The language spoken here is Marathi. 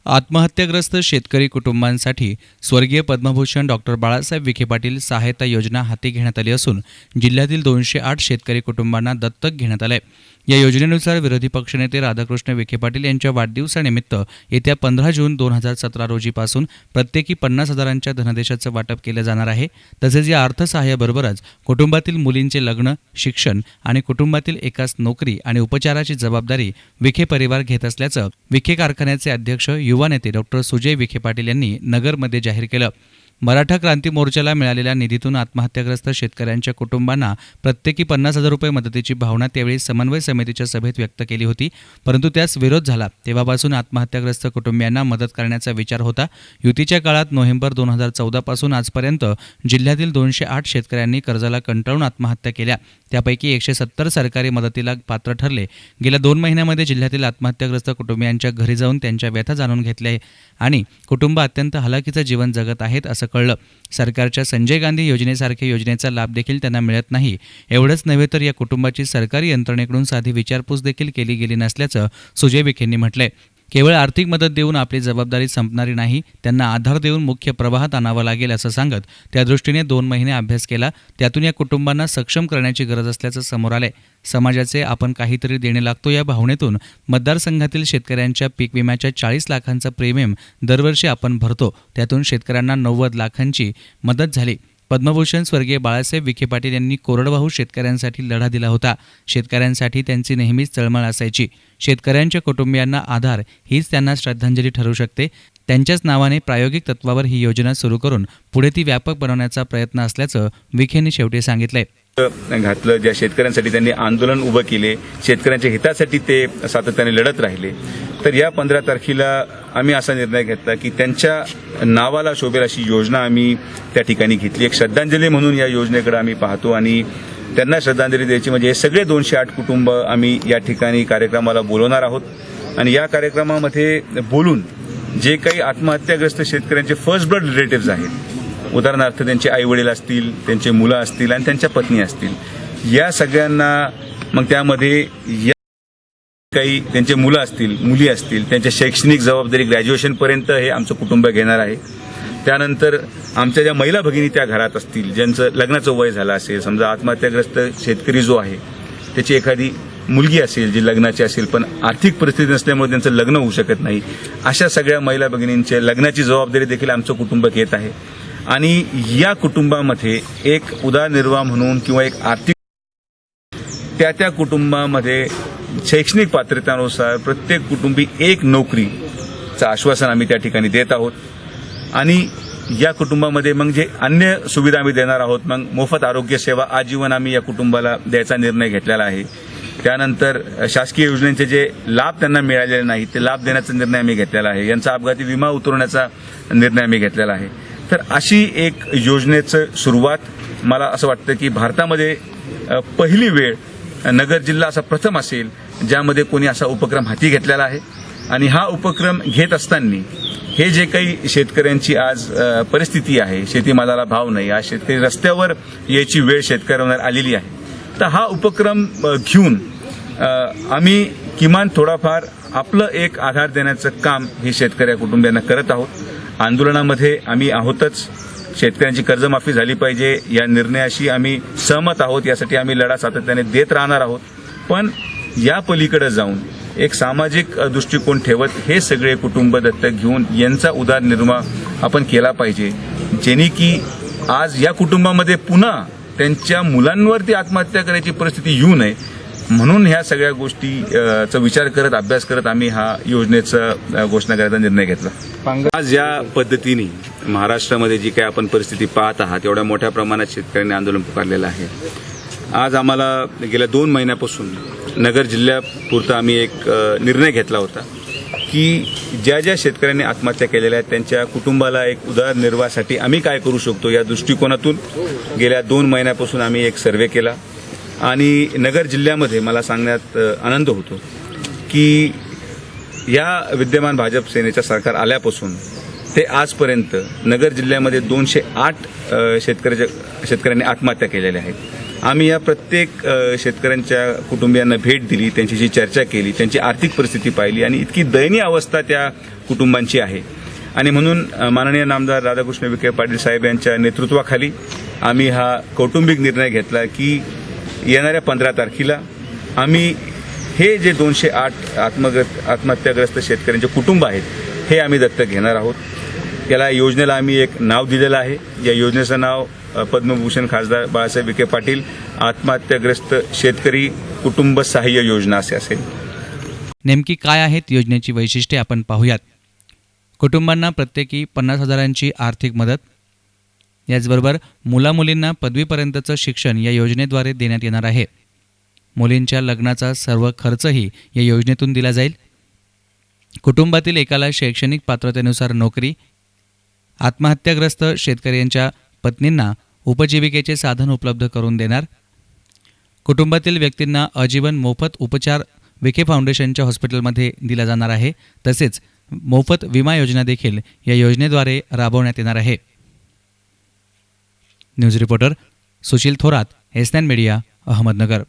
आत्महत्याग्रस्त शेतकरी कुटुंबांसाठी स्वर्गीय पद्मभूषण डॉक्टर बाळासाहेब विखे पाटील सहायता योजना हाती घेण्यात आली असून जिल्ह्यातील 208 शेतकरी कुटुंबांना दत्तक घेण्यात आले। या योजनेनुसार विरोधी पक्षनेते राधाकृष्ण विखे पाटील यांच्या वाढदिवसानिमित्त येत्या 15 जून 2017 रोजीपासून प्रत्येकी 50,000च्या धनदेशाचं वाटप केलं जाणार आहे। तसेच या अर्थसहाय्याबरोबरच कुटुंबातील मुलींचे लग्न, शिक्षण आणि कुटुंबातील एकास नोकरी आणि उपचाराची जबाबदारी विखे परिवार घेत असल्याचं विखे कारखान्याचे अध्यक्ष युवा नेते डॉक्टर सुजय विखे पाटील यांनी नगरमध्ये जाहीर केलं। मराठा क्रांती मोर्चाला मिळालेल्या निधीतून आत्महत्याग्रस्त शेतकऱ्यांच्या कुटुंबांना प्रत्येकी 50,000 रुपये मदतीची भावना त्यावेळी समन्वय समितीच्या सभेत व्यक्त केली होती, परंतु त्यास विरोध झाला। तेव्हापासून आत्महत्याग्रस्त कुटुंबियांना मदत करण्याचा विचार होता। युतीच्या काळात नोव्हेंबर 2014 पासून आजपर्यंत जिल्ह्यातील 208 शेतकऱ्यांनी कर्जाला कंटाळून आत्महत्या केल्या। त्यापैकी 170 सरकारी मदतीला पात्र ठरले। गेल्या 2 महिन्यांमध्ये जिल्ह्यातील आत्महत्याग्रस्त कुटुंबियांच्या घरी जाऊन त्यांच्या व्यथा जाणून घेतल्या आणि कुटुंब अत्यंत हलाखीचं जीवन जगत आहेत असं कळलं। सरकारच्या संजय गांधी योजनेसारख्या योजनेचा लाभ देखील त्यांना मिळत नाही। एवढंच नव्हे तर या कुटुंबाची सरकारी यंत्रणेकडून साधी विचारपूस देखील केली गेली नसल्याचं सुजय विखेंनी म्हटलंय। केवळ आर्थिक मदत देऊन आपली जबाबदारी संपणारी नाही, त्यांना आधार देऊन मुख्य प्रवाहात आणावं लागेल असं सांगत त्या दृष्टीने 2 महिने अभ्यास केला। त्यातून या कुटुंबांना सक्षम करण्याची गरज असल्याचं समोर आलंय। समाजाचे आपण काहीतरी देणे लागतो या भावनेतून मतदारसंघातील शेतकऱ्यांच्या पीक विम्याच्या 40 लाखांचा प्रीमियम दरवर्षी आपण भरतो। त्यातून शेतकऱ्यांना 90 लाखांची मदत झाली। पद्मभूषण स्वर्गीय बाळासाहेब विखे पाटील यांनी कोरडवाहू शेतकऱ्यांसाठी लढा दिला होता। शेतकऱ्यांसाठी त्यांची नेहमीच तळमळ असायची। शेतकऱ्यांच्या कुटुंबियांना आधार हीच त्यांना श्रद्धांजली ठरू शकते। त्यांच्याच नावाने प्रायोगिक तत्वावर ही योजना सुरू करून पुढे ती व्यापक बनवण्याचा प्रयत्न असल्याचं विखेंनी शेवटी सांगितलंय। घातलं ज्या शेतकऱ्यांसाठी त्यांनी आंदोलन उभं केले, शेतकऱ्यांच्या हितासाठी ते सातत्याने लढत राहिले, तर या 15 तारखेला आम्ही असा निर्णय घेतला की त्यांच्या नावाला शोभेल अशी योजना आम्ही त्या ठिकाणी घेतली। एक श्रद्धांजली म्हणून या योजनेकडे आम्ही पाहतो आणि त्यांना श्रद्धांजली द्यायची म्हणजे हे सगळे 208 कुटुंब आम्ही या ठिकाणी कार्यक्रमाला बोलवणार आहोत आणि या कार्यक्रमामध्ये बोलून जे काही आत्महत्याग्रस्त शेतकऱ्यांचे फर्स्ट ब्लड रिलेटिव्स आहेत, उदाहरणार्थ त्यांचे आई वडील असतील, त्यांचे मुलं असतील आणि त्यांच्या पत्नी असतील, या सगळ्यांना मग त्यामध्ये काही त्यांचे मुलं असतील, मुली असतील, त्यांच्या शैक्षणिक जबाबदारी ग्रॅज्युएशनपर्यंत हे आमचं कुटुंब घेणार आहे। त्यानंतर आमच्या ज्या महिला भगिनी त्या घरात असतील, ज्यांचं लग्नाचं वय झालं असेल, समजा आत्महत्याग्रस्त शेतकरी जो आहे त्याची एखादी मुलगी असेल जी लग्नाची असेल पण आर्थिक परिस्थिती नसल्यामुळे त्यांचं लग्न होऊ शकत नाही, अशा सगळ्या महिला भगिनींच्या लग्नाची जबाबदारी देखील आमचं कुटुंब घेत आहे। आणि या कुटुंबामध्ये एक उदरनिर्वाह म्हणून किंवा एक आर्थिक त्या कुटुंबामध्ये शैक्षणिक पात्रतेनुसार प्रत्येक कुटुंबी एक नोकरीचं आश्वासन आम्ही त्या ठिकाणी देत आहोत आणि या कुटुंबामध्ये मग जे अन्य सुविधा आम्ही देणार आहोत, मग मोफत आरोग्य सेवा आजीवन आम्ही या कुटुंबाला द्यायचा निर्णय घेतलेला आहे। त्यानंतर शासकीय योजनेचे जे लाभ त्यांना मिळालेले नाही ते लाभ देण्याचा निर्णय आम्ही घेतलेला आहे। यांचा अपघाती विमा उतरवण्याचा निर्णय आम्ही घेतलेला आहे। तर अशी एक योजनेचं सुरुवात मला असं वाटतं की भारतामध्ये पहिली वेळ नगर जिल्हा असा प्रथम असेल ज्यामध्ये कोणी असा उपक्रम हाती घेतलेला आहे। आणि हा उपक्रम घेत असताना हे जे काही शेतकऱ्यांची आज परिस्थिती आहे, शेतीमालाला भाव नाही, आज शेतकरी रस्त्यावर यायची वेळ शेतकऱ्यांवर आलेली आहे, तर हा उपक्रम घेऊन आम्ही किमान थोडाफार आपलं एक आधार देण्याचं काम हे शेतकऱ्या कुटुंबियांना करत आहोत। आंदोलनामध्ये आम्ही आहोतच, शेतकऱ्यांची कर्जमाफी झाली पाहिजे या निर्णयाशी आम्ही सहमत आहोत, यासाठी आम्ही लढा सातत्याने देत राहणार आहोत। पण या पलीकडे जाऊन एक सामाजिक दृष्टिकोन ठेवत हे सगळे कुटुंब दत्तक घेऊन यांचा उदरनिर्वाह आपण केला पाहिजे, जेणे की आज या कुटुंबामध्ये पुन्हा त्यांच्या मुलांवरती आत्महत्या करायची परिस्थिती येऊ नये म्हणून ह्या सगळ्या गोष्टीचा विचार करत अभ्यास करत आम्ही हा योजनेचा घोषणा करायचा निर्णय घेतला। आज या पद्धतीने महाराष्ट्रामध्ये जी काही आपण परिस्थिती पाहत आहात, एवढ्या मोठ्या प्रमाणात शेतकऱ्यांनी आंदोलन पुकारलेलं आहे। आज आम्हाला गेल्या 2 महिन्यापासून नगर जिल्ह्यापुरता आम्ही एक निर्णय घेतला होता की ज्या ज्या शेतकऱ्यांनी आत्महत्या केलेल्या आहेत त्यांच्या कुटुंबाला एक उदरनिर्वाहासाठी आम्ही काय करू शकतो या दृष्टिकोनातून गेल्या 2 महिन्यापासून आम्ही एक सर्व्हे केला आणि नगर जिल्ह्यामध्ये मला सांगण्यात आनंद होतो की या विद्यमान भाजप सेनेच्या सरकार आल्यापासून ते आजपर्यंत नगर जिल्ह्यामध्ये 208 शेतकऱ्यांनी आत्महत्या केलेल्या आहेत। आम्ही या प्रत्येक शेतकऱ्यांच्या कुटुंबियांना भेट दिली, त्यांच्याशी चर्चा केली, त्यांची आर्थिक परिस्थिती पाहिली आणि इतकी दयनीय अवस्था त्या कुटुंबांची आहे. आणि म्हणून माननीय नामदार राधाकृष्ण विखे पाटील साहेब यांच्या नेतृत्वाखाली आम्ही हा कौटुंबिक निर्णय घेतला की येणाऱ्या 15 तारखेला आम्ही हे जे 208 आत्महत्याग्रस्त शेतकऱ्यांचे कुटुंब आहेत हे आम्ही दत्तक घेणार आहोत. याला योजनेला आम्ही एक नाव दिलेलं आहे. या योजनेचं नाव पद्मभूषण खासदार बाळासाहेब विखे पाटील आत्महत्याग्रस्त शेतकरी कुटुंब सहाय्य योजना असे असेल. नेमकी काय आहेत योजनेची वैशिष्ट्ये आपण पाहूयात. कुटुंबांना प्रत्येकी 50,000ची आर्थिक मदत, याचबरोबर मुलामुलींना पदवीपर्यंतचं शिक्षण या योजनेद्वारे देण्यात येणार आहे. मुलींच्या लग्नाचा सर्व खर्चही या योजनेतून दिला जाईल. कुटुंबातील एकाला शैक्षणिक पात्रतेनुसार नोकरी, आत्महत्याग्रस्त शेतकऱ्यांच्या पत्नींना उपजीविकेचे साधन उपलब्ध करून देणार. कुटुंबातील व्यक्तींना आजीवन मोफत उपचार विखे फाउंडेशनच्या हॉस्पिटलमध्ये दिला जाणार आहे. तसेच मोफत विमा योजना देखील या योजनेद्वारे राबवण्यात येणार आहे. न्यूज रिपोर्टर सुशील थोरात, एस9 मीडिया, अहमदनगर.